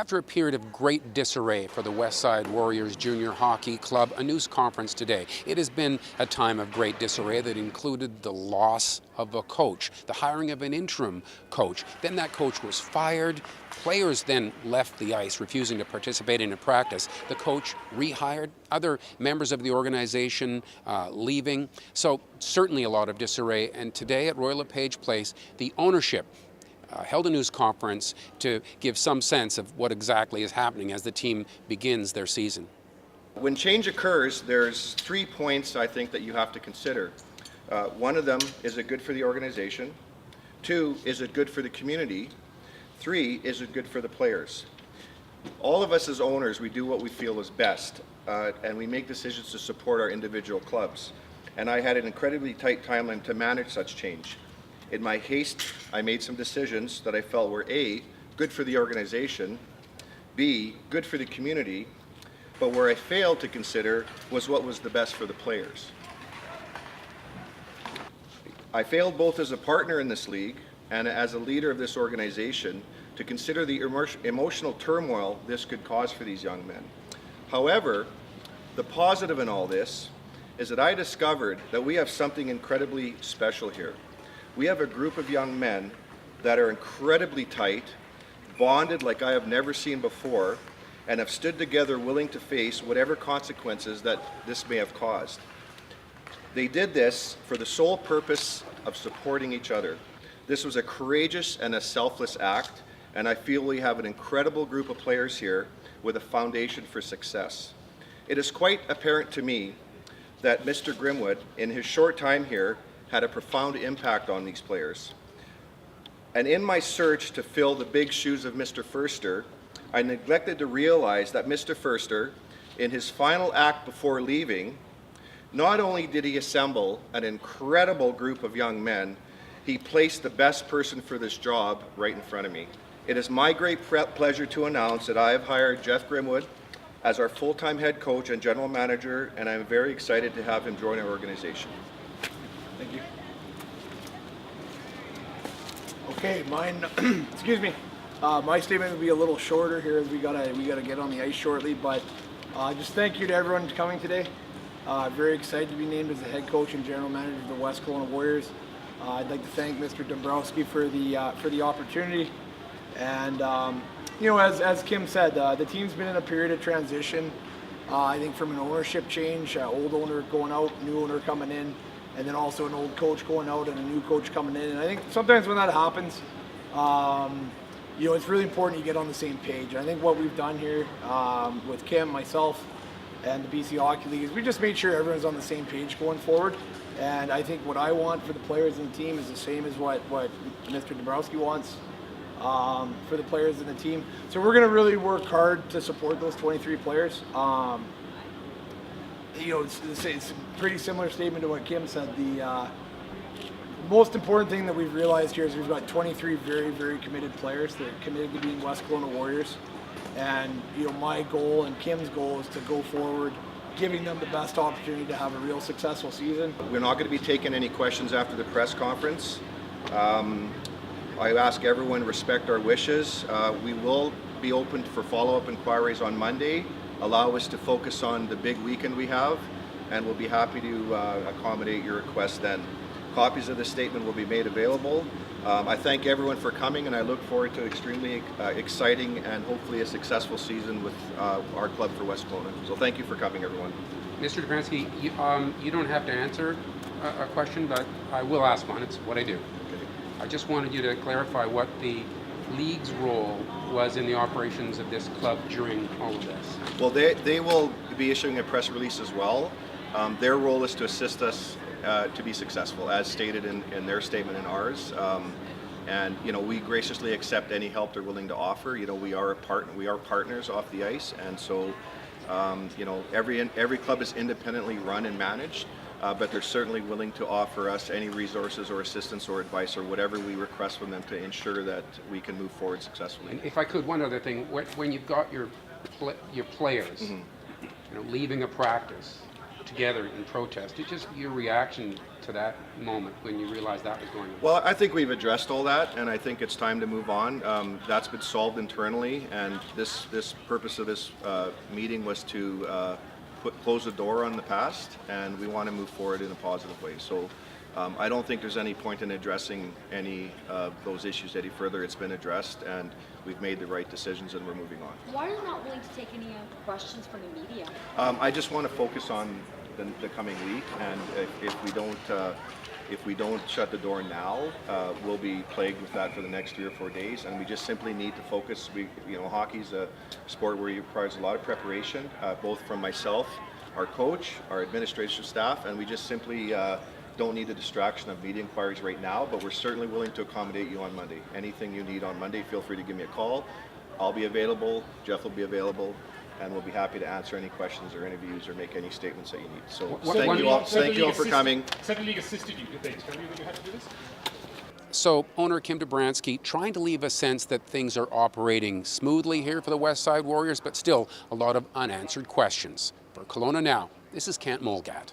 After a period of great disarray for the West Warriors Junior Hockey Club, a news conference today. It has been a time of great disarray that included the loss of a coach, the hiring of an interim coach. Then that coach was fired. Players then left the ice, refusing to participate in a practice. The coach rehired, other members of the organization leaving. So certainly a lot of disarray. And today at Royal Lepage Place, the ownership held a news conference to give some sense of what exactly is happening as the team begins their season. When change occurs, there's 3 points I think that you have to consider. One of them, is it good for the organization? 2, is it good for the community? 3, is it good for the players? All of us as owners, we do what we feel is best, and we make decisions to support our individual clubs. And I had an incredibly tight timeline to manage such change. In my haste, I made some decisions that I felt were A, good for the organization, B, good for the community, but where I failed to consider was what was the best for the players. I failed both as a partner in this league and as a leader of this organization to consider the emotional turmoil this could cause for these young men. However, the positive in all this is that I discovered that we have something incredibly special here. We have a group of young men that are incredibly tight, bonded like I have never seen before, and have stood together willing to face whatever consequences that this may have caused. They did this for the sole purpose of supporting each other. This was a courageous and a selfless act, and I feel we have an incredible group of players here with a foundation for success. It is quite apparent to me that Mr. Grimwood, in his short time here, had a profound impact on these players. And in my search to fill the big shoes of Mr. Furster, I neglected to realize that Mr. Furster, in his final act before leaving, not only did he assemble an incredible group of young men, he placed the best person for this job right in front of me. It is my great pleasure to announce that I have hired Geoff Grimwood as our full-time head coach and general manager, and I'm very excited to have him join our organization. Thank you. Okay, mine. Excuse me. My statement will be a little shorter here, as we gotta get on the ice shortly. But just thank you to everyone coming today. Very excited to be named as the head coach and general manager of the West Kelowna Warriors. I'd like to thank Mr. Dobranski for the opportunity. And you know, as Kim said, the team's been in a period of transition. I think from an ownership change, old owner going out, new owner coming in, and then also an old coach going out and a new coach coming in. And I think sometimes when that happens, you know, it's really important you get on the same page. I think what we've done here with Kim, myself, and the BC Hockey League is we just made sure everyone's on the same page going forward. And I think what I want for the players and the team is the same as what Mr. Dobranski wants for the players and the team. So we're going to really work hard to support those 23 players. You know, it's a pretty similar statement to what Kim said. The most important thing that we've realized here is we've got 23 very, very committed players that are committed to being West Kelowna Warriors. And you know, my goal and Kim's goal is to go forward, giving them the best opportunity to have a real successful season. We're not going to be taking any questions after the press conference. I ask everyone to respect our wishes. We will be open for follow-up inquiries on Monday. Allow us to focus on the big weekend we have, and we'll be happy to accommodate your request then. Copies of the statement will be made available. I thank everyone for coming, and I look forward to extremely exciting and hopefully a successful season with our club for West Kelowna. So thank you for coming, everyone. Mr. Dobranski, you don't have to answer a question, but I will ask one. It's what I do. Okay. I just wanted you to clarify what the league's role was in the operations of this club during all of this. Well, they will be issuing a press release as well. Their role is to assist us to be successful, as stated in their statement and ours. And you know, we graciously accept any help they're willing to offer. You know, we are partners off the ice, and so you know, every club is independently run and managed. But they're certainly willing to offer us any resources or assistance or advice or whatever we request from them to ensure that we can move forward successfully. And if I could, one other thing: when you've got your players, you know, leaving a practice, together in protest. It's just your reaction to that moment when you realized that was going on. Well, I think we've addressed all that, and I think it's time to move on. That's been solved internally, and this purpose of this meeting was to close the door on the past, and we want to move forward in a positive way. So I don't think there's any point in addressing any of those issues any further. It's been addressed, and we've made the right decisions, and we're moving on. Why are you not willing to take any questions from the media? I just want to focus on the coming week, and if we don't shut the door now, we'll be plagued with that for the next 3 or 4 days, and we just simply need to focus. Hockey's a sport where it requires a lot of preparation, both from myself, our coach, our administration staff, and we just simply don't need the distraction of media inquiries right now, but we're certainly willing to accommodate you on Monday. Anything you need on Monday, feel free to give me a call. I'll be available, Geoff will be available, and we'll be happy to answer any questions or interviews or make any statements that you need. So thank you all for coming. Second League assisted you, did they tell you that you had to do this? So owner Kim Dobranski trying to leave a sense that things are operating smoothly here for the West Side Warriors, but still a lot of unanswered questions. For Kelowna Now, this is Kent Mulgat.